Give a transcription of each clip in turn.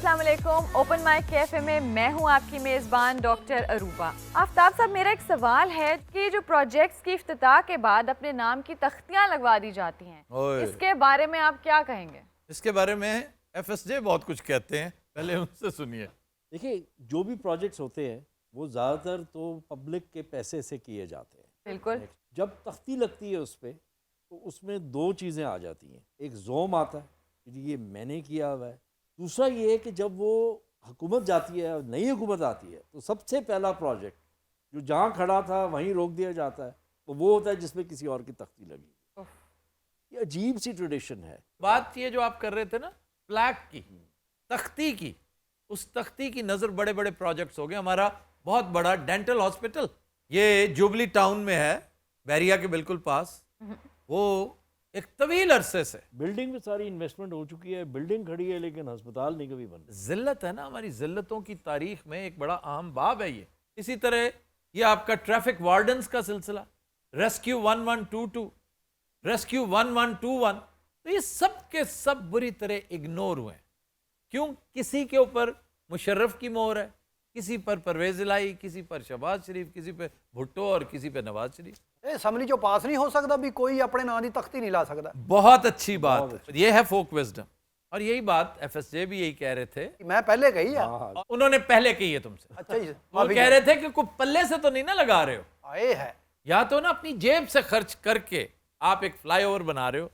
अस्सलाम वालेकुम। Open mic cafe में मैं हूं आपकी मेज़बान डॉक्टर अरूबा। आफ्ताब साहब, मेरा एक सवाल है कि जो प्रोजेक्ट्स की इफ्तिताह के बाद अपने नाम की तख्तियां लगवा दी जाती हैं, इसके बारे में आप क्या कहेंगे? इसके बारे में FSJ बहुत कुछ कहते हैं, पहले उनसे सुनिए। देखिए, जो भी प्रोजेक्ट्स होते हैं वो ज़्यादातर तो पब्लिक के पैसे से किए जाते हैं। बिल्कुल। जब तख्ती लगती है उस पर तो उसमें दो चीज़ें आ जाती हैं। एक जोम आता है कि ये मैंने किया हुआ है। दूसरा ये है कि जब वो हुकूमत जाती है, नई हुकूमत आती है, तो सबसे पहला प्रोजेक्ट जो जहाँ खड़ा था वहीं रोक दिया जाता है, तो वो होता है जिसमें किसी और की तख्ती लगी। ये अजीब सी ट्रेडिशन है। बात ये जो आप कर रहे थे ना, प्लैक की, तख्ती की, उस तख्ती की नज़र बड़े बड़े प्रोजेक्ट्स हो गए। हमारा बहुत बड़ा डेंटल हॉस्पिटल ये जुबली टाउन में है, बैरिया के बिल्कुल पास। वो एक तवील अरसे से बिल्डिंग में सारी इन्वेस्टमेंट हो चुकी है, बिल्डिंग खड़ी है, लेकिन अस्पताल नहीं कभी बना। जिल्लत है ना, हमारी जिल्लतों की तारीख में एक बड़ा अहम बाब है ये। इसी तरह ये आपका ट्रैफिक वार्डन्स का सिलसिला, रेस्क्यू 1122, रेस्क्यू 1121, तो ये सब के सब बुरी तरह इग्नोर हुए। क्यों? किसी के ऊपर मुशर्रफ की मोहर है, किसी पर परवेज इलाही, किसी पर शहबाज शरीफ, किसी पे भुट्टो और किसी पे नवाज शरीफ। असम्बली चो पास नहीं हो सकता भी कोई अपने नाम की तख्ती नहीं ला सकता। बहुत अच्छी बात, ये है फोक विजडम। और यही बात FSJ भी यही कह रहे थे। मैं पहले कही है। उन्होंने पहले कही है तुमसे। अच्छा जी, वो कह रहे थे कि कोई पल्ले से तो नहीं ना लगा रहे हो, आए है या तो ना अपनी जेब से खर्च करके आप एक फ्लाईओवर बना रहे हो।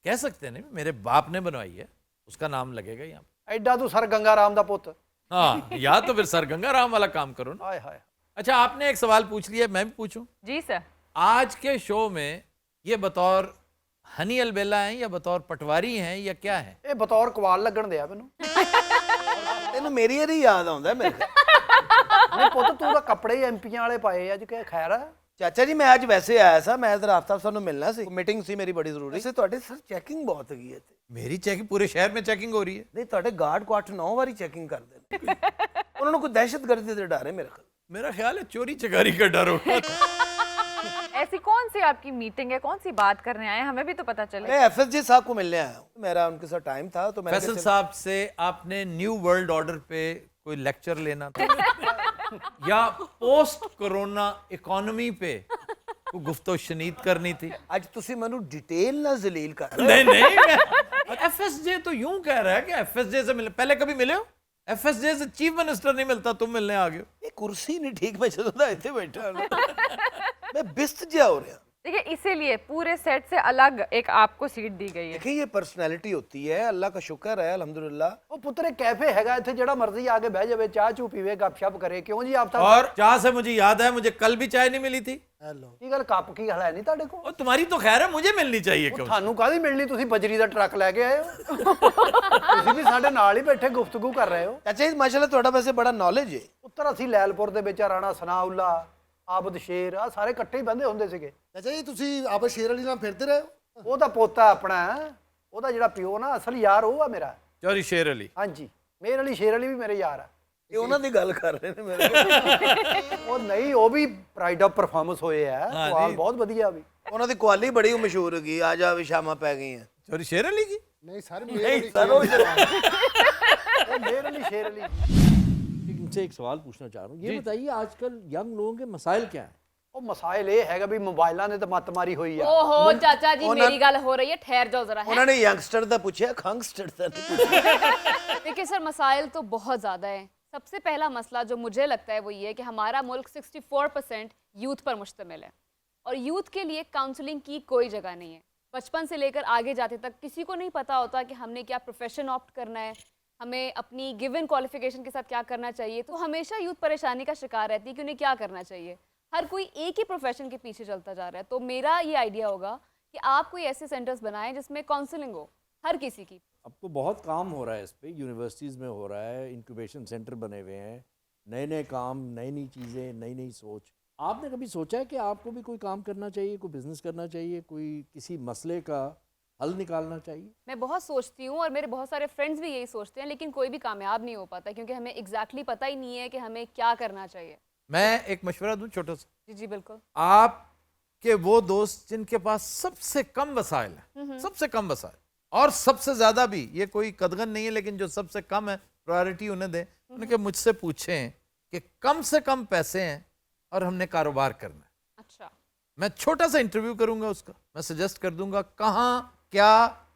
कह सकते नहीं मेरे बाप ने बनवाई है, उसका नाम लगेगा यहाँ पे। एडा तू सर गंगा राम दा पुत। हाँ, या तो फिर सर गंगा राम वाला काम करो ना। हाय हाय। अच्छा, आपने एक सवाल पूछ लिया, मैं भी पूछूं। जी सर। आज के शो में ये बतौर हनी अलबेला हैं या बतौर पटवारी हैं या क्या है? ये बतौर कवाल लगन दिया मैनू। तेन मेरी यही याद आता मेरे नहीं पुत, तू तो कपड़े एमपीआं वाले पाए अज, क्या खैर है? चाचा जी, मैं अज वैसे आया था, मैं इधर आफ्ताब साहब मिलना सी, मीटिंग सी मेरी बड़ी जरूरी। वैसे ਤੁਹਾਡੇ सर चैकिंग बहुत हैगी है। मेरी चेकिंग पूरे शहर में चेकिंग हो रही है। नहीं, ਤੁਹਾਡੇ गार्ड को 8-9 बारी चेकिंग कर दे। उन्होंने कोई दहशतगर्दी से डर है मेरे ख्याल। मेरा ख्याल है चोरी चकारी का डर होगा। ऐसी कौन सी आपकी मीटिंग है, कौन सी बात करने आए, हमें भी तो पता चले। मैं FSJ साहब को मिलने आया हूँ, मेरा उनके साथ टाइम था तो मैंने फैसल साहब से आपने न्यू वर्ल्ड ऑर्डर पे कोई लेक्चर लेना था या पोस्ट कोरोना इकोनॉमी पे कोई गुफ्तो शनीद करनी थी? आज तुसी मैनू डिटेल ना जलील कर। नहीं मैं FSJ तो यूं कह रहा है कि FSJ से मिले। पहले कभी मिले हो? FSJ से चीफ मिनिस्टर नहीं मिलता, तुम मिलने आ गए हो। ये कुर्सी नहीं ठीक, मैं ਜਦੋਂ ਦਾ ਇੱਥੇ बैठा मैं बिस्त जा हो रहा। देखिए, इसीलिए पूरे सेट से अलग एक आपको सीट दी गई है। देखिए, ये पर्सनैलिटी होती है, अल्लाह का शुक्र है, अल्हम्दुलिल्लाह। ਉਹ ਪੁੱਤਰੇ ਕੈਫੇ ਹੈਗਾ ਇੱਥੇ, ਜਿਹੜਾ ਮਰਜ਼ੀ ਆ ਕੇ ਬਹਿ ਜਾਵੇ, ਚਾਹ ਚੂ ਪੀਵੇ, ਗੱਪਸ਼ਪ करे। क्यों जी आप साहब? और चाह से मुझे याद है, मुझे कल भी चाय नहीं मिली थी। हेलो, ਕੀ ਗੱਲ ਕੱਪ ਕੀ ਹਲਾ ਨਹੀਂ ਤੁਹਾਡੇ ਕੋਲ? और तुम्हारी तो खैर है, मुझे मिलनी चाहिए क्यों? ਤੁਹਾਨੂੰ ਕਾਹਦੀ ਮਿਲਣੀ? ਤੁਸੀਂ ਬਜਰੀ ਦਾ ਟਰੱਕ ਲੈ ਕੇ ਆਏ ਹੋ। ਤੁਸੀਂ ਵੀ ਸਾਡੇ ਨਾਲ ਹੀ ਬੈਠੇ ਗੁਫ਼ਤਗੂ ਕਰ ਰਹੇ ਹੋ। चाचा जी माशाल्लाह ਤੁਹਾਡਾ वैसे बड़ा नॉलेज है। ਉੱਤਰ ਅਸੀਂ ਲੈਲਪੁਰ ਦੇ ਵਿੱਚ ਰਾਣਾ ਸਨਾਉल्ला, ਆਬਦ ਸ਼ੇਰ, ਆ ਸਾਰੇ ਇਕੱਠੇ ਹੀ ਬੰਦੇ ਹੁੰਦੇ ਸੀਗੇ। ਚਾਚਾ ਜੀ ਤੁਸੀਂ ਆਪ ਸ਼ੇਰ ਵਾਲੀ ਨਾਲ ਫਿਰਦੇ ਰਹੇ ਹੋ? ਉਹਦਾ ਪੋਤਾ ਆਪਣਾ, ਉਹਦਾ ਜਿਹੜਾ ਪਿਓ ਨਾ ਅਸਲ ਯਾਰ ਉਹ ਆ ਮੇਰਾ। चौरी शेर अली। ਹਾਂਜੀ, ਮੇਰੇ ਵਾਲੀ ਸ਼ੇਰ ਵਾਲੀ ਵੀ ਮੇਰੇ ਯਾਰ ਆ। ਇਹ ਉਹਨਾਂ ਦੀ ਗੱਲ ਕਰ ਰਹੇ ਨੇ ਮੇਰੇ ਕੋਲ। ਉਹ ਨਹੀਂ, ਉਹ ਵੀ ਪ੍ਰਾਈਡ ਆਫ ਪਰਫਾਰਮੈਂਸ ਹੋਏ ਆ, ਹਾਂ ਸਵਾਲ ਜੀ। ਬਹੁਤ ਵਧੀਆ ਵੀ। ਉਹਨਾਂ ਦੀ ਕੁਆਲੀ ਬੜੀ ਮਸ਼ਹੂਰ ਹੈਗੀ, ਆ ਜਾ ਵੀ ਸ਼ਾਮਾਂ ਪੈ ਗਈਆਂ। चौरी शेर अली की? ਨਹੀਂ ਸਰ, नहीं सर, वो ਉਹ ਮੇਰੇ ਵਾਲੀ ਸ਼ੇਰ ਵਾਲੀ। इनसे एक सवाल पूछना चाह रहा हूँ, ये बताइए आजकल यंग लोगों के मसाइल क्या है? ਉਹ ਮਸਾਇਲ ਇਹ ਹੈਗਾ ਵੀ ਮੋਬਾਈਲਾਂ ਨੇ ਤਾਂ ਮੱਤ ਮਾਰੀ ਹੋਈ ਆ। ओहो चाचा जी, ओना- मेरी गल हो रही है, ठहर जाओ जरा है। ਉਹਨਾਂ ਨੇ ਯੰਗਸਟਰ ਦਾ ਪੁੱਛਿਆ, ਖੰਗਸਟਰ ਦਾ ਨਹੀਂ ਪੁੱਛਿਆ। देखिए सर, मसाइल तो बहुत ज़्यादा है। सबसे पहला मसला जो मुझे लगता है वो ये है कि हमारा मुल्क 64% यूथ पर मुश्तमिल है और यूथ के लिए काउंसलिंग की कोई जगह नहीं है। बचपन से लेकर आगे जाते तक किसी को नहीं पता होता कि हमने क्या प्रोफेशन ऑप्ट करना है, हमें अपनी गिवन क्वालिफिकेशन के साथ क्या करना चाहिए। तो हमेशा यूथ परेशानी का शिकार रहती है कि उन्हें क्या करना चाहिए। हर कोई एक ही प्रोफेशन के पीछे चलता जा रहा है। तो मेरा ये आइडिया होगा कि आप कोई ऐसे सेंटर्स बनाएं जिसमें काउंसलिंग हो हर किसी की। अब तो बहुत काम हो रहा है इस पे, यूनिवर्सिटीज़ में हो रहा है, इंक्यूबेशन सेंटर बने हुए हैं, नए नए काम, नई नई चीज़ें, नई नई सोच। आपने कभी सोचा है कि आपको भी कोई काम करना चाहिए, कोई बिजनेस करना चाहिए, कोई किसी मसले का हल निकालना चाहिए? मैं बहुत सोचती हूँ और मेरे बहुत सारे फ्रेंड्स भी यही सोचते हैं, लेकिन कोई भी कामयाब नहीं हो पाता क्योंकि हमें एग्जैक्टली पता ही नहीं है कि हमें क्या करना चाहिए। मैं एक मशवरा दूं छोटा सा। जी जी बिल्कुल। आपके वो दोस्त जिनके पास सबसे कम वसाइल है, सबसे कम वसाइल, और सबसे ज्यादा भी, ये कोई कदगन नहीं है लेकिन जो सबसे कम है प्रायोरिटी उन्हें दें। उन्होंने कहा मुझसे पूछें कि कम से कम पैसे हैं और हमने कारोबार करना है, अच्छा, मैं छोटा सा इंटरव्यू करूंगा उसका, मैं सजेस्ट कर दूंगा कहाँ क्या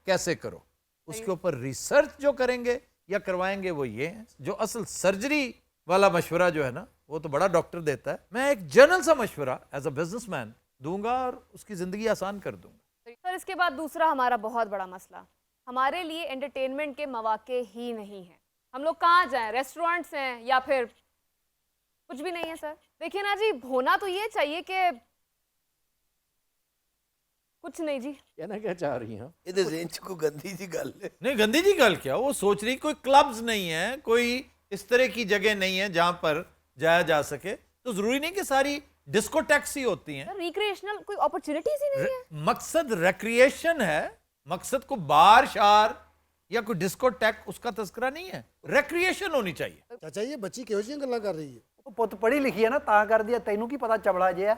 कैसे करो, उसके ऊपर रिसर्च जो करेंगे या करवाएंगे वो ये है। जो असल सर्जरी वाला मशवरा जो है ना वो तो बड़ा डॉक्टर देता है, मैं एक जनरल सा मशवरा एज अ बिजनेसमैन दूंगा और उसकी जिंदगी आसान कर दूंगा। सर इसके बाद दूसरा हमारा बहुत बड़ा मसला, हमारे लिए एंटरटेनमेंट के मौके ही नहीं हैं। हम लोग कहाँ जाएं, रेस्टोरेंट्स हैं या फिर कुछ भी नहीं है। सर देखिए ना जी, होना तो ये चाहिए कि कुछ नहीं जी। कहना क्या चाह रही हैं? ਇਹਦੇ ਜ਼ਿਹਨ 'ਚ ਕੋਈ ਗੰਦੀ ਜੀ ਗੱਲ ਹੈ। नहीं गंदी जी गल क्या, वो सोच रही कोई क्लब्स नहीं है, कोई इस तरह की जगह नहीं है जहां पर जाया जा सके, तो जरूरी नहीं कि सारी डिस्कोटेक्स ही होती हैं। सर रिक्रिएशनल कोई अपॉर्चुनिटीज ही नहीं है। मकसद रिक्रिएशन है, मकसद को बार शार या कोई डिस्कोटेक उसका तस्करा नहीं है, रिक्रिएशन होनी चाहिए। ਚਾਚਾ ਇਹ ਬੱਚੀ ਕਿਹੋ ਜਿਹੀਆਂ ਗੱਲਾਂ ਕਰ ਰਹੀ ਹੈ? ਉਹ ਪੁੱਤ ਪੜ੍ਹੀ ਲਿਖੀ ਹੈ ਨਾ ਤਾਂ ਕਰਦੀ ਆ, ਤੈਨੂੰ ਕੀ ਪਤਾ ਚਵਲਾ ਜਿਹਾ।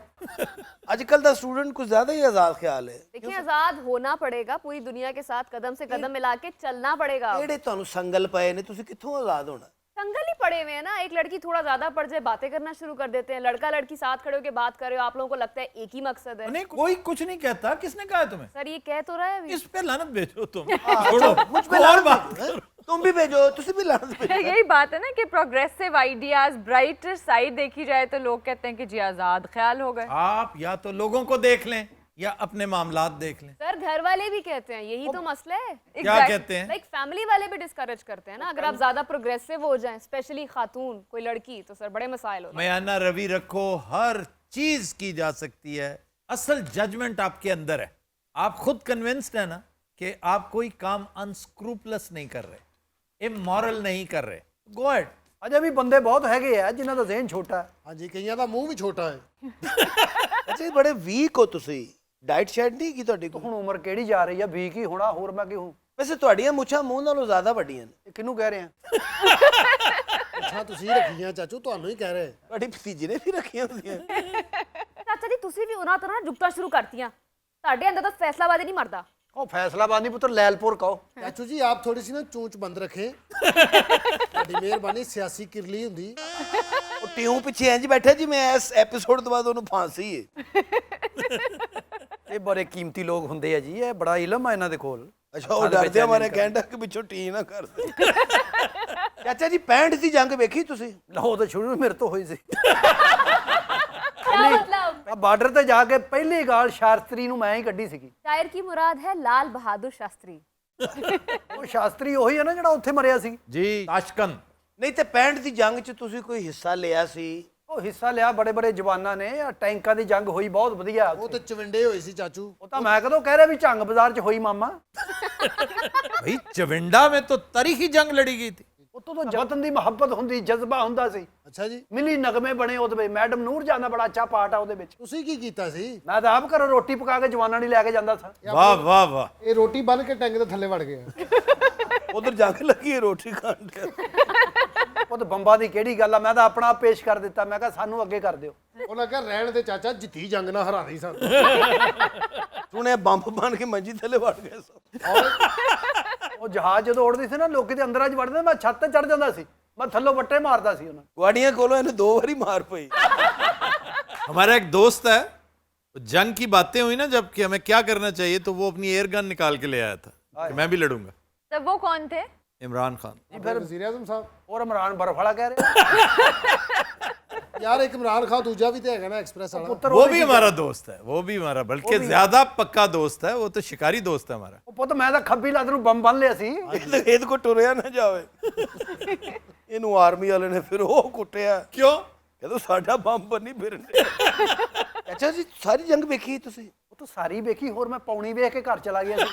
ਅੱਜਕੱਲ ਦਾ ਸਟੂਡੈਂਟ कुछ ज्यादा ही आजाद ख्याल है। देखिए आजाद होना पड़ेगा, पूरी दुनिया के साथ कदम से कदम मिला के चलना पड़ेगा। ਜਿਹੜੇ ਤੁਹਾਨੂੰ ਸੰਗਲ ਪਏ ਨੇ ਤੁਸੀਂ ਕਿੱਥੋਂ ਆਜ਼ਾਦ ਹੋਣਾ? संगल ही पड़े हुए हैं ना। एक लड़की थोड़ा ज्यादा पड़ जाए बातें करना शुरू कर देते हैं, लड़का लड़की साथ खड़े होकर बात कर रहे हो, आप लोगों को लगता है एक ही मकसद है। नहीं कोई कुछ नहीं कहता, किसने कहा है तुम्हें? सर ये कह तो रहा है अभी। इस पे लानत भेजो तुम, छोड़ो मुझ पे और लानत बात भेजो, करो। तुम भी भेजो, तुसी भी लानत भेजो। यही बात है ना कि प्रोग्रेसिव आइडियाज, ब्राइटर साइड देखी जाए तो लोग कहते हैं कि जी आजाद ख्याल हो गए। आप या तो लोगों को देख लें या अपने मामलात देख लें। सर घर वाले भी कहते हैं, यही तो मसला है। क्या कहते हैं? लाइक फैमिली वाले भी डिस्करेज करते हैं ना, अगर आप ज्यादा प्रोग्रेसिव हो जाएं, स्पेशली खातून कोई लड़की, तो सर बड़े मसाइल होते हैं। मयाना रवि रखो, हर चीज की जा सकती है, असल जजमेंट आपके अंदर है। आप खुद कन्विंस्ड है ना कि आप कोई काम अनस्क्रूपलस नहीं कर रहे, इमोरल नहीं कर रहे, गो अहेड। ਅਜੇ ਵੀ ਬੰਦੇ ਬਹੁਤ ਹੈਗੇ ਆ ਜਿਨ੍ਹਾਂ ਦਾ ਜ਼ਿਹਨ ਛੋਟਾ ਹੈ। ਹਾਂਜੀ ਕਈਆਂ ਦਾ ਮੂੰਹ ਵੀ ਛੋਟਾ ਹੈ। ਅੱਛਾ ਬੜੇ ਵੀਕ ਹੋ ਤੁਸੀਂ, ਡਾਈਟ ਸ਼ੈਟ ਨਹੀਂ ਕੀ ਤੁਹਾਡੀ ਤੂੰ ਕੋਈ? ਹੁਣ ਉਮਰ ਕਿਹੜੀ ਜਾ ਰਹੀ ਆ, ਵੀਕ ਹੀ ਹੋਣਾ, ਹੋਰ ਮੈਂ ਕੀ ਹੂੰ। ਵੈਸੇ ਤੁਹਾਡੀਆਂ ਮੁੱਛਾਂ ਮੂੰਹ ਨਾਲੋਂ ਜ਼ਿਆਦਾ ਵੱਡੀਆਂ ਨੇ। ਇਹ ਕਿਹਨੂੰ ਕਹਿ ਰਹੇ ਆ? ਅੱਛਾ ਤੁਸੀਂ ਰੱਖੀਆਂ ਚਾਚੂ, ਤੁਹਾਨੂੰ ਹੀ ਕਹਿ ਰਹੇ। ਤੁਹਾਡੀ ਭਤੀਜੀ ਨੇ ਵੀ ਰੱਖੀਆਂ ਹੁੰਦੀਆਂ। ਚਾਚਾ ਜੀ ਤੁਸੀਂ ਵੀ ਉਹਨਾਂ ਤਰ੍ਹਾਂ ਜੁਗਤਾਂ ਸ਼ੁਰੂ ਕਰਤੀਆਂ, ਤੁਹਾਡੇ ਅੰਦਰ ਤਾਂ ਫੈਸਲਾਬਾਜ਼ੀ ਨਹੀਂ ਮਰਦਾ। ਉਹ ਫੈਸਲਾਬਾਦੀ ਪੁੱਤਰ ਲੈਲਪੁਰ ਕਹੋ। ਚਾਚੂ ਜੀ ਆਪ ਥੋੜੀ ਸੀ ਨਾ ਚੂੰਚ ਬੰਦ ਰੱਖੇ, ਤੁਹਾਡੀ ਮਿਹਰਬਾਨੀ। ਸਿਆਸੀ ਕਿਰਲੀ ਹੁੰਦੀ। ਉਹ ਟਿਊ ਪਿੱਛੇ ਇੰਜ ਬੈਠਾ ਜੀ ਮੈਂ ਇਸ ਐਪੀਸੋਡ ਤੋਂ ਬਾਅਦ ਉਹਨੂੰ ਫਾਂਸੀ ਹੈ। ਇਹ ਬੜੇ ਕੀਮਤੀ ਲੋਕ ਹੁੰਦੇ ਆ ਜੀ, ਇਹ ਬੜਾ ਇਲਮ ਆ ਇਹਨਾਂ ਦੇ ਕੋਲ। ਅੱਛਾ ਉਹ ਡਰਦੇ ਹਮਾਰੇ ਕਹਿੰਦਾ ਕਿ ਪਿੱਛੋਂ ਟੀ ਨਾ ਕਰ ਦੇ। ਚਾਚਾ ਜੀ 65 ਦੀ ਜੰਗ ਵੇਖੀ ਤੁਸੀਂ? ਲਓ ਤਾਂ ਸ਼ੁਰੂ ਮੇਰੇ ਤੋਂ ਹੋਈ ਸੀ। क्या मतलब? ਆ ਬਾਰਡਰ ਤੇ ਜਾ ਕੇ ਪਹਿਲੀ ਗਾਲ ਸ਼ਾਸਤਰੀ ਨੂੰ ਮੈਂ ਹੀ ਕੱਢੀ ਸੀਗੀ। शायर की मुराद है लाल बहादुर शास्त्री। ਉਹ ਸ਼ਾਸਤਰੀ ਉਹੀ ਹੈ ਨਾ ਜਿਹੜਾ ਉੱਥੇ ਮਰਿਆ ਸੀ। जी ताशकंद। ਨਹੀਂ ਤੇ 65 ਦੀ ਜੰਗ 'ਚ ਤੁਸੀਂ ਕੋਈ ਹਿੱਸਾ ਲਿਆ ਸੀ? ਉਹ ਹਿੱਸਾ ਲਿਆ ਬੜੇ ਬੜੇ ਜਵਾਨਾਂ ਨੇ, ਆ ਟੈਂਕਾਂ ਦੀ ਜੰਗ ਹੋਈ ਬਹੁਤ ਵਧੀਆ। ਉਹ ਤੇ ਚਵਿੰਡੇ ਹੋਏ ਸੀ ਚਾਚੂ। ਉਹ ਤਾਂ ਮੈਂ ਕਦੋਂ ਕਹਿ ਰਿਹਾ ਵੀ ਝੰਗ ਬਾਜ਼ਾਰ 'ਚ ਹੋਈ ਮਾਮਾ। भाई चविंडा में तो तारीखी जंग लड़ी गई थी। ਉੱਤੋਂ ਤਾਂ ਵਤਨ ਦੀ ਮੁਹੱਬਤ ਹੁੰਦੀ, ਜਜ਼ਬਾ ਹੁੰਦਾ ਸੀ। ਅੱਛਾ ਜੀ ਮਿਲੀ ਨਗਮੇ ਬਣੇ ਉਹਦੇ ਵਿੱਚ। ਮੈਡਮ ਨੂਰ ਜਾਨ ਦਾ ਬੜਾ ਅੱਛਾ ਪਾਰਟ ਆ ਉਹਦੇ ਵਿੱਚ। ਤੁਸੀਂ ਕੀ ਕੀਤਾ ਸੀ? ਮੈਂ ਤਾਂ ਆਪ ਘਰੋਂ ਰੋਟੀ ਪਕਾ ਕੇ ਜਵਾਨਾਂ ਨੂੰ ਲੈ ਕੇ ਜਾਂਦਾ ਸਾਂ। वाह वाह वाह। ਇਹ ਰੋਟੀ ਬੰਨ ਕੇ ਟੈਂਕ ਦੇ ਥੱਲੇ ਵੜ ਗਿਆ। ਉਧਰ ਜੰਗ ਲੱਗੀ ਹੈ ਰੋਟੀ ਖਾਣ ਦੇ। ਉਹ ਤਾਂ ਬੰਬਾਂ ਦੀ ਕਿਹੜੀ ਗੱਲ ਆ, ਮੈਂ ਤਾਂ ਆਪਣਾ ਆਪ ਪੇਸ਼ ਕਰ ਦਿੱਤਾ। ਮੈਂ ਕਿਹਾ ਸਾਨੂੰ ਅੱਗੇ ਕਰ ਦਿਓ। ਉਹਨਾਂ ਕਿਹਾ ਰਹਿਣ ਦੇ ਚਾਚਾ, ਜਿੱਤੀ ਜੰਗ ਨਾ ਹਰਾ ਨਹੀਂ ਸਾਨੂੰ। ਸੁਣਿਆ ਬੰਬ ਬਣ ਕੇ ਮੰਜੀ ਥੱਲੇ ਵੜ ਗਏ ਸਭ। ਉਹ ਜਹਾਜ਼ ਜਦੋਂ ਉੜਦੀ ਸੀ ਨਾ, ਲੋਕੀ ਦੇ ਅੰਦਰਾਂ 'ਚ ਵੜਦੇ, ਮੈਂ ਛੱਤ ਤੇ ਚੜ ਜਾਂਦਾ ਸੀ, ਮੈਂ ਥੱਲੋਂ ਵੱਟੇ ਮਾਰਦਾ ਸੀ ਉਹਨਾਂ। ਗੁਆੜੀਆਂ ਕੋਲੋਂ ਇਹਨੂੰ 2 ਵਾਰੀ ਮਾਰ ਪਈ। हमारा एक दोस्त है, जंग की बातें हुई ना जब कि हमें क्या करना चाहिए, तो वो अपनी एयर गन निकाल के ले आया था कि मैं भी लड़ूंगा। तब वो कौन थे? इमरान खान। ਫਿਰ ਵਜ਼ੀਰ ਆਜ਼ਮ ਸਾਹਿਬ। और इमरान बर्फ वाला कह रहे ਯਾਰ ਇੱਕ ਇਮਰਾਨ ਖਾਨ ਦੂਜਾ ਵੀ ਤੇ ਹੈਗਾ ਨਾ ਐਕਸਪ੍ਰੈਸ ਵਾਲਾ। पुत्र वो भी हमारा दोस्त है, वो भी हमारा बल्कि ज्यादा पक्का दोस्त है, वो तो शिकारी दोस्त है हमारा। ਉਹ ਪੁੱਤ ਮੈਂ ਤਾਂ ਖੱਬੀ ਲੱਤ ਨੂੰ ਬੰਬ ਬੰਨ ਲਿਆ ਸੀ। ਇਹਦੇ ਕੋ ਟੁਰਿਆ ਨਾ ਜਾਵੇ। ਇਹਨੂੰ ਆਰਮੀ ਵਾਲੇ ਨੇ ਫਿਰ ਉਹ ਕੁੱਟਿਆ। क्यों? ਕਹਿੰਦਾ ਸਾਡਾ ਬੰਬ ਨਹੀਂ ਫਿਰਨੇ। ਅੱਛਾ ਜੀ ਸਾਰੀ ਜੰਗ ਵੇਖੀ ਤੁਸੀਂ? ਉਹ ਤਾਂ ਸਾਰੀ ਵੇਖੀ, ਹੋਰ ਮੈਂ ਪੌਣੀ ਵੇਖ ਕੇ ਘਰ ਚਲਾ ਗਿਆ ਸੀ।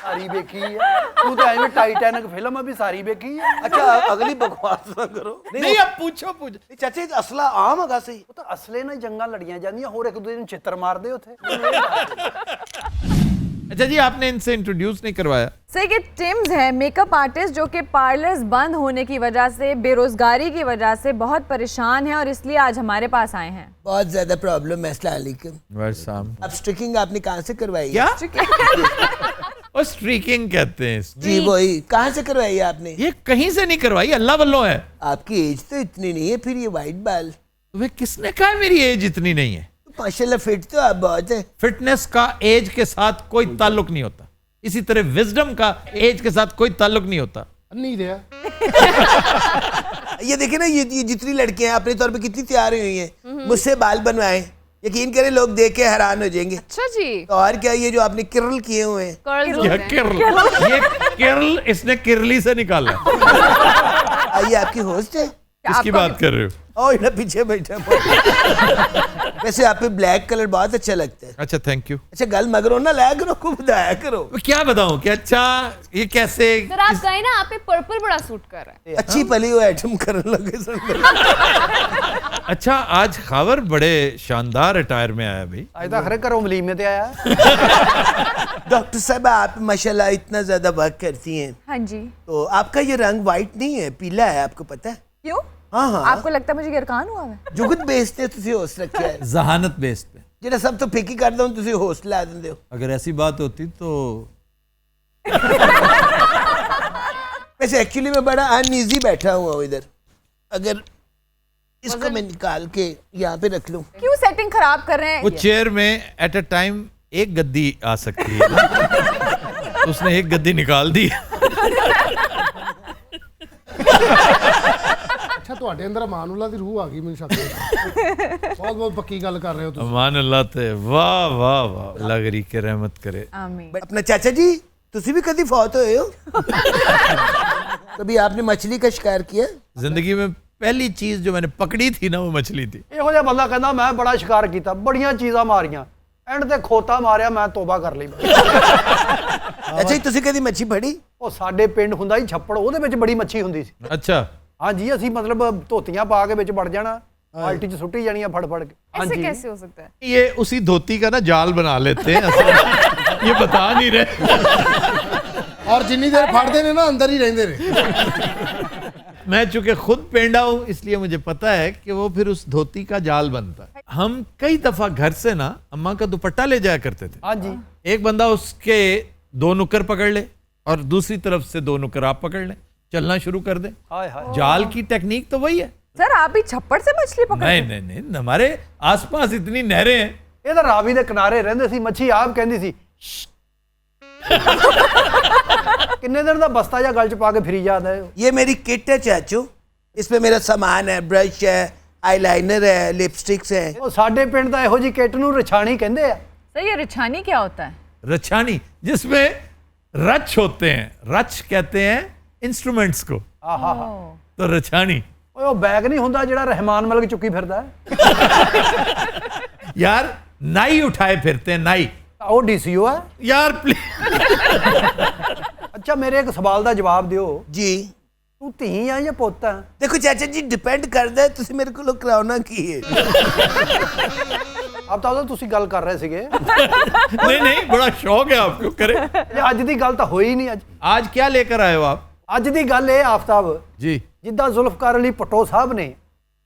ਸਾਰੀ ਵੇਖੀ ਆ। ਤੂੰ ਤਾਂ ਐਵੇਂ ਟਾਈਟੈਨਿਕ ਫਿਲਮ ਆ ਵੀ ਸਾਰੀ ਵੇਖੀ ਆ। ਅੱਛਾ ਅਗਲੀ ਬਕਵਾਸ ਨਾ ਕਰੋ। नहीं अब पूछो पूछो। ਇਹ ਚਾਚਾ ਜੀ ਅਸਲਾ ਆਮ ਹੈਗਾ ਸੀ? ਉਹ ਤਾਂ ਅਸਲੇ ਨਾਲ ਜੰਗਾਂ ਲੜੀਆਂ ਜਾਂਦੀਆਂ, ਹੋਰ ਇੱਕ ਦੂਜੇ ਨੂੰ ਛਿੱਤਰ ਮਾਰਦੇ ਉੱਥੇ। अच्छा जी आपने इनसे इंट्रोड्यूस नहीं करवाया। सही कि टिम्स है मेकअप आर्टिस्ट जो कि पार्लर्स बंद होने की वजह से, बेरोजगारी की वजह से बहुत परेशान है और इसलिए आज हमारे पास आए हैं। बहुत ज्यादा प्रॉब्लम है। अस्सलाम वालेकुम। अब स्ट्रिकिंग आपने कहाँ से करवाई? क्या? और स्ट्रीकिंग कहते हैं इसको। जी वही, कहाँ से करवाई आपने? ये कहीं से नहीं करवाई, अल्लाह वल्लों है। आपकी एज तो इतनी नहीं है, फिर ये वाइट बाल। तुम्हें किसने कहा है मेरी एज इतनी नहीं है? माशाल्लाह फिट तो आप बहुत है। फिटनेस का एज के साथ कोई ताल्लुक नहीं होता, इसी तरह विजडम का एज के साथ कोई ताल्लुक नहीं होता। नहीं रहा। ये देखिए ना, ये जितनी लड़कियां हैं अपने तौर पे कितनी तैयार हुई हैं, मुझसे बाल बनवाए, यकीन करें लोग देख के हैरान हो जाएंगे। अच्छा जी, तो और क्या, ये जो आपने किरल किए हुए हैं, कर्ल्स ये होते हैं। किरल, ये किरल इसने किरली से निकाला है। ये आपकी होस्ट है? किसकी बात कर रहे हो? ओ इधर पीछे बैठा। वैसे आप पे ब्लैक कलर बहुत अच्छा लगता है। अच्छा थैंक यू। अच्छा गल मगरो ना लाया करो, को बताया करो। क्या बताऊं कि अच्छा ये कैसे? सर आप गए ना, आप पे पर्पल बड़ा सूट कर रहा है। अच्छी पली हुई आइटम करने लगे सर। अच्छा आज खबर बड़े शानदार अटायर में आया भाई। आज तक हर घरों वलीमे ते आया। डॉक्टर साहब आप माशाल्लाह इतना ज्यादा वर्क करती हैं, हाँ जी। तो आपका ये रंग व्हाइट नहीं है, पीला है, आपको पता है? क्यों? हाँ हाँ, आपको लगता है मुझे गिरकान हुआ है? जुगत बेचते तुझे होस्ट रखा है, जहानत बेस पे। जेड़ा सब तो फिकी कर दो तुझे होस्ट ला देंदे हो। अगर ऐसी बात होती तो वैसे एक्चुअली मैं बड़ा अनईजी बैठा हुआ हूँ इधर, अगर इसको मैं निकाल के यहाँ पे रख लूँ। क्यों सेटिंग खराब कर रहे हैं? वो चेयर में एट अ टाइम एक गद्दी आ सकती है ना? उसने एक गद्दी निकाल दी। अच्छा ਤੁਹਾਡੇ ਅੰਦਰ ਅਮਾਨੁੱਲਾ ਦੀ ਰੂਹ ਆ ਗਈ ਮੈਨੂੰ ਸ਼ੱਕ ਹੈ। ਬਹੁਤ ਬਹੁਤ ਪੱਕੀ ਗੱਲ ਕਰ ਰਹੇ ਹੋ ਤੁਸੀਂ। अमान अल्लाह ते वाह वाह वाह, अल्लाह गरीब के रहमत करे। आमीन। अपना चाचा जी तुसी भी कभी फौत हुए हो? कभी आपने मछली का शिकार किया? जिंदगी में पहली चीज जो मैंने पकड़ी थी ना वो मछली थी। ਇਹੋ ਜਿਹਾ ਬੰਦਾ ਕਹਿੰਦਾ ਮੈਂ ਬੜਾ ਸ਼ਿਕਾਰ ਕੀਤਾ, ਬੜੀਆਂ ਚੀਜ਼ਾਂ ਮਾਰੀਆਂ, ਐਂਡ ਤੇ ਖੋਤਾ ਮਾਰਿਆ, ਮੈਂ ਤੋਬਾ ਕਰ ਲਈ। अच्छा जी तुसी कभी मच्छी फड़ी? ਉਹ ਸਾਡੇ ਪਿੰਡ ਹੁੰਦਾ ਸੀ ਛੱਪੜ, ਉਹਦੇ ਵਿੱਚ ਬੜੀ ਮੱਛੀ ਹੁੰਦੀ ਸੀ। अच्छा ਹਾਂਜੀ ਅਸੀਂ ਮਤਲਬ ਧੋਤੀਆਂ ਪਾ ਕੇ ਵਿੱਚ ਵੜ ਜਾਣਾ, ਬਾਲਟੀ 'ਚ ਸੁੱਟੀ ਜਾਣੀਆਂ ਫੜ ਫੜ ਕੇ। ऐसे कैसे हो सकता है? ये उसी धोती का ना जाल बना लेते हैं असल। ये बता नहीं रहे। ਔਰ ਜਿੰਨੀ ਦੇਰ ਫੜਦੇ ਨੇ ਨਾ ਅੰਦਰ ਹੀ ਰਹਿੰਦੇ ਨੇ। मैं चूंकि खुद पेंडा हूं इसलिए मुझे पता है कि वो फिर उस धोती का जाल बनता है। हम कई दफा घर से ना अम्मा का दुपट्टा ले जाया करते थे। ਹਾਂਜੀ एक बंदा उसके दो नुक्कर पकड़ ले और दूसरी तरफ से दो नुक्कर आप पकड़ ले, चलना शुरू कर दे। ਹਾਏ ਹਾਏ। जाल की टेक्निक तो वही है। सर आप भी छप्पड़ से मछली पकड़ते नहीं हैं? नहीं नहीं, हमारे आसपास इतनी नहरें हैं। ਇਹ ਤਾਂ ਰਾਵੀ ਦੇ ਕਿਨਾਰੇ ਰਹਿੰਦੇ ਸੀ, ਮੱਛੀ ਆਪ ਕਹਿੰਦੀ ਸੀ ਕਿੰਨੇ ਦਿਨ ਦਾ ਬਸਤਾ ਜਾਂ ਗਲ 'ਚ ਪਾ ਕੇ ਫਿਰੀ ਜਾਂਦਾ ਹੈ। ये मेरी किट है चाचू, इसमें मेरा सामान है, ब्रश है, आईलाइनर है, लिपस्टिक्स है। ਉਹ ਸਾਡੇ ਪਿੰਡ ਦਾ ਇਹੋ ਜੀ ਕਿੱਟ ਨੂੰ ਰਛਾਣੀ ਕਹਿੰਦੇ ਆ। सर ये रिछानी क्या होता है? रछानी, जिसमें रच होते हैं, रच कहते हैं इंस्ट्रूमेंट्स को, ਆਹਾ तो रछानी। ਓਏ ਉਹ ਬੈਗ ਨਹੀਂ ਹੁੰਦਾ ਜਿਹੜਾ ਰਹਿਮਾਨ ਮਲਕ ਚੁੱਕੀ ਫਿਰਦਾ ਹੈ, यार नाई उठाए फिरते हैं, नाई। ਉਹ ਡੀਸੀਓ ਹੈ। यार प्लीज। ਅੱਛਾ ਮੇਰੇ ਇੱਕ ਸਵਾਲ ਦਾ ਜਵਾਬ ਦਿਓ, जी ਤੂੰ ਧੀ ਆ ਜਾਂ ਪੁੱਤ ਆ? देखो चाचा जी डिपेंड करता है तुसी मेरे को कराउना की है। ਆਪ ਤਾਂ ਉਦੋਂ ਤੁਸੀਂ ਗੱਲ ਕਰ ਰਹੇ ਸੀਗੇ, नहीं नहीं, बड़ा शौक है आपको, करे। ਇਹ ਅੱਜ ਦੀ ਗੱਲ ਤਾਂ ਹੋਈ ਨਹੀਂ। ਅੱਜ आज क्या लेकर आए हो आप? ਅੱਜ ਦੀ ਗੱਲ ਇਹ ਆਫਤਾਬ, जी ਜਿੱਦਾਂ ਜ਼ੁਲਫਕਾਰ ਅਲੀ ਭੱਟੋ ਸਾਹਿਬ ਨੇ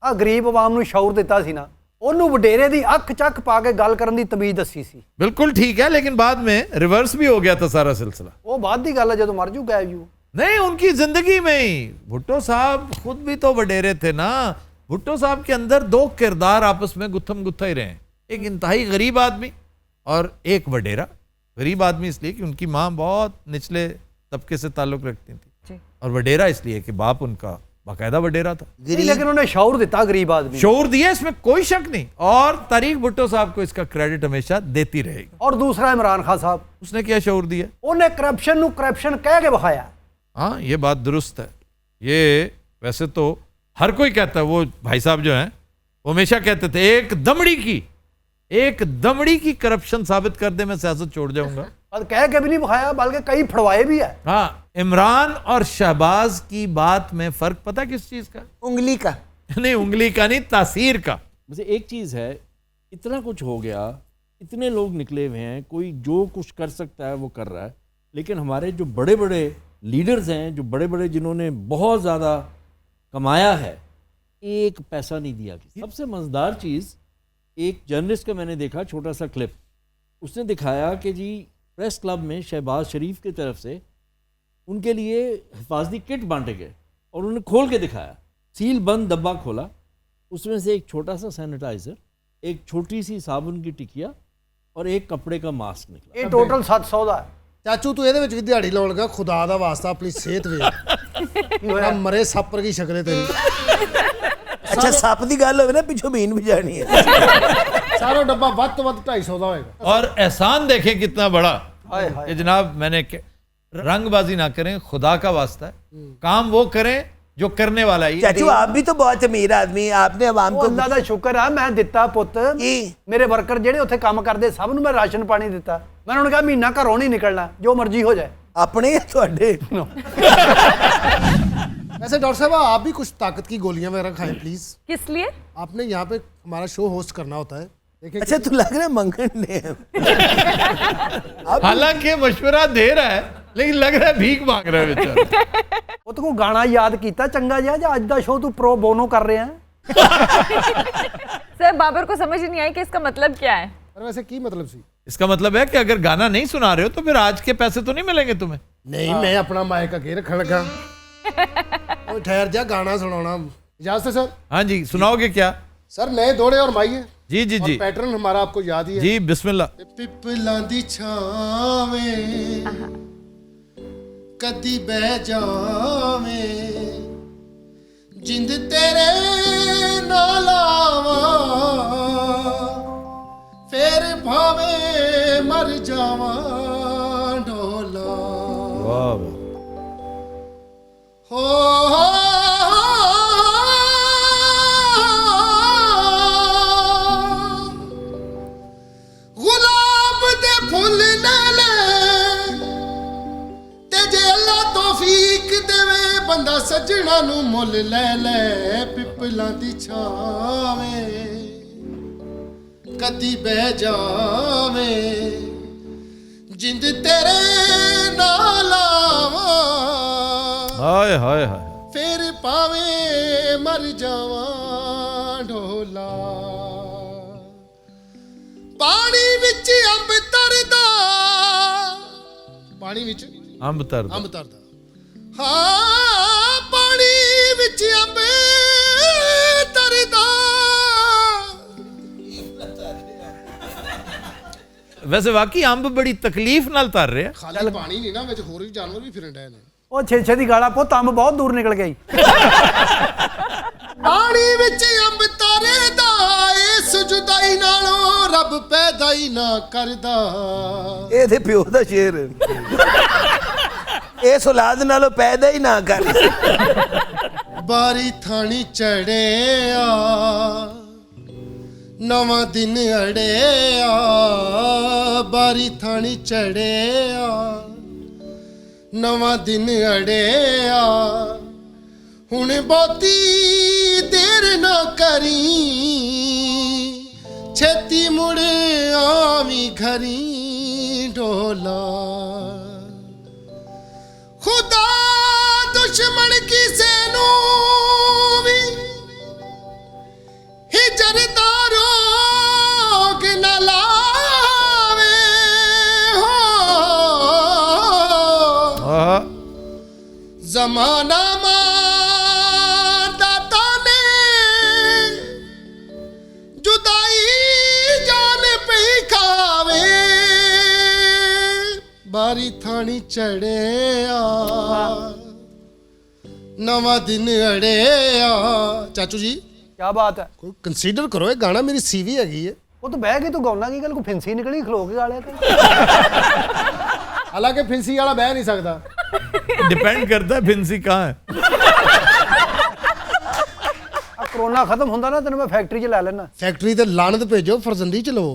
ਆ ਗਰੀਬ ਆਵਾਮ ਨੂੰ ਸ਼ੌਰ ਦਿੱਤਾ ਸੀ ਨਾ, ਉਹਨੂੰ ਵਡੇਰੇ ਦੀ ਅੱਖ ਚੱਕ ਪਾ ਕੇ ਗੱਲ ਕਰਨ ਦੀ ਤਮੀਜ਼ ਦੱਸੀ ਸੀ। बिल्कुल ठीक है, लेकिन बाद में रिवर्स भी हो गया था सारा सिलसिला। ਉਹ ਬਾਅਦ ਦੀ ਗੱਲ ਹੈ ਜਦੋਂ ਮਰ ਜੂ ਗਾਇਬ ਜੂ। नहीं, उनकी जिंदगी में ही भुट्टो साहब खुद भी तो वडेरे थे ना। भुट्टो साहब के अंदर दो किरदार आपस में गुत्थम गुत्था ही रहे हैं, एक इंतहाई गरीब आदमी और एक वडेरा। गरीब आदमी इसलिए कि उनकी माँ बहुत निचले तबके से ताल्लुक रखती थी, जी। और वडेरा इसलिए कि बाप उनका बाकायदा वडेरा था। ਨਹੀਂ, ਲੇਕਿन ਉਹਨੇ ਸ਼ੌਰ ਦਿੱਤਾ ਗਰੀਬ ਆਦਮੀ। शोर दिया, इसमें कोई शक नहीं, और तारीख भुट्टो साहब को इसका क्रेडिट हमेशा देती रहेगी। ਔਰ ਦੂਸਰਾ ਇਮਰਾਨ ਖਾਨ ਸਾਹਿਬ, उसने क्या शोर दिया? ਉਹਨੇ ਕਰप्शन ਨੂੰ ਕਰप्शन ਕਹਿ ਕੇ ਵਿਖਾਇਆ। हाँ, ये बात दुरुस्त है। ये वैसे तो हर कोई कहता है, वो भाई साहब जो हैं वो हमेशा कहते थे एक दमड़ी की करप्शन साबित कर दे मैं सियासत छोड़ जाऊंगा। और कह के भी नहीं विखाया, बल्कि कई फड़वाए भी है। हाँ, इमरान और शहबाज की बात में फर्क पता किस चीज का? उंगली का नहीं, उंगली का नहीं, तासीर का। वैसे एक चीज़ है, इतना कुछ हो गया, इतने लोग निकले हुए हैं, कोई जो कुछ कर सकता है वो कर रहा है, लेकिन हमारे जो बड़े बड़े लीडर्स हैं, जो बड़े बड़े जिन्होंने बहुत ज़्यादा कमाया है, एक पैसा नहीं दिया। सबसे मज़ेदार चीज़, एक जर्नलिस्ट का मैंने देखा छोटा सा क्लिप, उसने दिखाया कि जी प्रेस क्लब में शहबाज शरीफ की तरफ से उनके लिए हिफाजती किट बांटे गए और उन्होंने खोल के दिखाया, सील बंद डब्बा खोला, उसमें से एक छोटा सा सैनिटाइज़र, एक छोटी सी साबुन की टिकिया और एक कपड़े का मास्क निकला। ਇਹ ਟੋਟਲ 700 ਦਾ ਹੈ। ਚਾਚੂ ਤੂੰ ਇਹਦੇ ਵਿੱਚ ਵੀ ਦਿਹਾੜੀ ਲਾਉਣ ਲੱਗਾ, ਖੁਦਾ ਦਾ ਵਾਸਤਾ ਆਪਣੀ ਸਿਹਤ ਵੇਖ। ਕੀ ਹੋਇਆ? ਮਰੇ ਸੱਪ ਵਰਗੀ ਸ਼ਕਲ ਹੈ ਤੇਰੀ। ਅੱਛਾ ਸੱਪ ਦੀ ਗੱਲ ਹੋਵੇ ਨਾ ਪਿੱਛੋਂ ਬੀਨ ਵਜਾਣੀ ਹੈ। ਸਾਰਾ ਡੱਬਾ ਵੱਧ ਤੋਂ ਵੱਧ 250 ਦਾ ਹੋਏਗਾ। और एहसान देखें कितना बड़ा ਹਾਏ ਹਾਏ। कि जनाब मैंने रंगबाजी ना करें, खुदा का वास्ता है, काम वो करें जो करने वाला है। चाचू आप भी तो बहुत अमीर आदमी, आपने आवाम ਉਹ को ਅੱਲਾ ਦਾ ਸ਼ੁਕਰ ਆ ਮੈਂ ਦਿੱਤਾ ਪੁੱਤ। ਕੀ? ਮੇਰੇ ਵਰਕਰ ਜਿਹੜੇ ਉੱਥੇ ਕੰਮ ਕਰਦੇ ਸਭ ਨੂੰ ਮੈਂ ਰਾਸ਼ਨ ਪਾਣੀ ਦਿੱਤਾ। ਮੈਂ ਉਹਨਾਂ ਨੂੰ ਕਿਹਾ ਮਹੀਨਾ ਘਰੋਂ ਨਹੀਂ ਨਿਕਲਣਾ, ਜੋ ਮਰਜ਼ੀ ਹੋ ਜਾਏ। अपने या थोड़े? वैसे डॉक्टर साहब आप भी कुछ ताकत की गोलियां वगैरह खाएं प्लीज। किस लिए? आपने यहाँ पे हमारा शो होस्ट करना होता है। देखिए अच्छा तू लग रहा है मंगन ने हालांकि मशवरा दे रहा है लेकिन लग रहा है भीख मांग रहा है बेचारा। ਉਹ ਤੂੰ ਗਾਣਾ ਯਾਦ ਕੀਤਾ ਚੰਗਾ ਜਿਹਾ ਜਾਂ ਅੱਜ ਦਾ ਸ਼ੋਅ ਤੂੰ ਪ੍ਰੋ ਬੋਨੋ ਕਰ ਰਿਹਾ ਹੈ? सर बाबर को समझ ही नहीं आई कि इसका मतलब क्या है। अरे वैसे की मतलब सी? इसका मतलब है कि अगर गाना नहीं सुना रहे हो तो फिर आज के पैसे तो नहीं मिलेंगे तुम्हें। नहीं मैं अपना माइक अगे रखन लगा। ओ ठहर जा, गाना सुनाना। इजाजत है सर? हाँ जी, सुनाओगे क्या? सर नए दौड़े और माई है जी जी और जी पैटर्न हमारा आपको याद ही है। जी बिस्मिल्लाह। पिपलां दी छावें कदी बह जावें जिंद तेरे नाल आवां फिर भावें मर जावां ढोला वाह हो गुलाब दे फुल ले ले ते जे अल्लाह तौफीक देवे बंदा सजना नू मुल ले ले पिपलां दी छावें कदी बह जावें जिंद तेरे नाल आवां हाय हाय हाय। फिर पावे मर जावां ढोला पानी विच अंब तरदा पानी विच अंब तर अंब तरदा हाँ पानी विच अंब तरदा वैसे वाकई अंब बड़ी तकलीफ नाल तर रहे हैं। खाली पानी नहीं ना विच होर भी जानवर भी फिरन डे ने ਉਹ ਛੇ ਦੀ ਗਾਲਾ ਪੁੱਤ ਅੰਬ ਬਹੁਤ ਦੂਰ ਨਿਕਲ ਗਈ। ਪਾਣੀ ਵਿੱਚ ਅੰਬ ਤਰਦਾ ਇਸ ਜੁਦਾਈ ਨਾਲੋਂ ਰੱਬ ਪੈਦਾ ਹੀ ਨਾ ਕਰਦਾ ਇਹ ਤੇ ਪਿਓ ਦਾ ਸ਼ੇਰ ਹੈ। ਇਸ ਔਲਾਦ ਨਾਲੋਂ ਪੈਦਾ ਹੀ ਨਾ ਕਰ। ਬਾਰੀ ਥਾਣੀ ਚੜਿਆ ਨਵਾਂ ਦਿਨ ਅੜਿਆ ਬਾਰੀ ਥਾਣੀ ਚੜਿਆ ਨਵਾਂ ਦਿਨ ਅੜਿਆ ਹੁਣ ਬਹੁਤੀ ਦੇਰ ਨਾ ਕਰੀ ਛੇਤੀ ਮੁੜ ਆਵੀਂ ਘਰੀ ਢੋਲਾ ਖੁਦਾ ਦੁਸ਼ਮਣ ਕਿਸੇ ਨੂੰ ਵੀ ਹਿਜਰ ਦਾ ਰੋਗ ਨਾ ਲਾਵੇ ਹੋ हाँ ਜ਼ਮਾਨਾ ਮਾਰਦਾ ਤਾਨੇ ਜੁਦਾਈ ਜਾਨ ਪਈ ਖਾਵੇ ਬਾਰੀ ਥਾਣੀ ਚੜਿਆ ਨਵਾਂ ਦਿਨ ਅੜਿਆ ਚਾਚੂ ਜੀ ਕੀ ਬਾਤ ਹੈ। ਕੋਈ ਕੰਸੀਡਰ ਕਰੋ ਇਹ ਗਾਣਾ ਮੇਰੀ ਸੀਵੀ ਹੈਗੀ ਹੈ ਉਹ ਤੂੰ ਬਹਿ ਕੇ ਤੂੰ ਗਾਉਣਾ ਕੀ ਗੱਲ ਕੋਈ ਫਿੰਸੀ ਨਿਕਲੀ ਖਲੋ ਕੇ ਗਾ ਲਿਆ ਤੇ। ਹਾਲਾਂਕਿ ਫਿੰਸੀ ਵਾਲਾ ਬਹਿ ਨਹੀਂ ਸਕਦਾ डिपेंड करता है फिंसी कहाँ है। ਆ ਕਰੋਨਾ ਖਤਮ ਹੁੰਦਾ ਨਾ ਤੈਨੂੰ ਮੈਂ ਫੈਕਟਰੀ 'ਚ ਲੈ ਲੈਣਾ। ਫੈਕਟਰੀ ਤੇ ਲਾਨਤ ਭੇਜੋ ਫਰਜ਼ੰਦੀ ਚ ਲਵੋ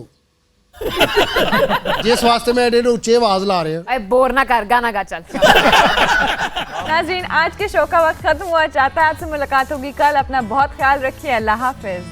ਜਿਸ ਵਾਸਤੇ ਮੈਂ एडे ਉੱਚੇ आवाज ला रहे हैं। अरे बोर ना कर, गाना गा चल। नाज़रीन आज के शो का वक्त खत्म हुआ। चाहता है आपसे मुलाकात होगी कल। अपना बहुत ख्याल रखिए। अल्लाह हाफिज।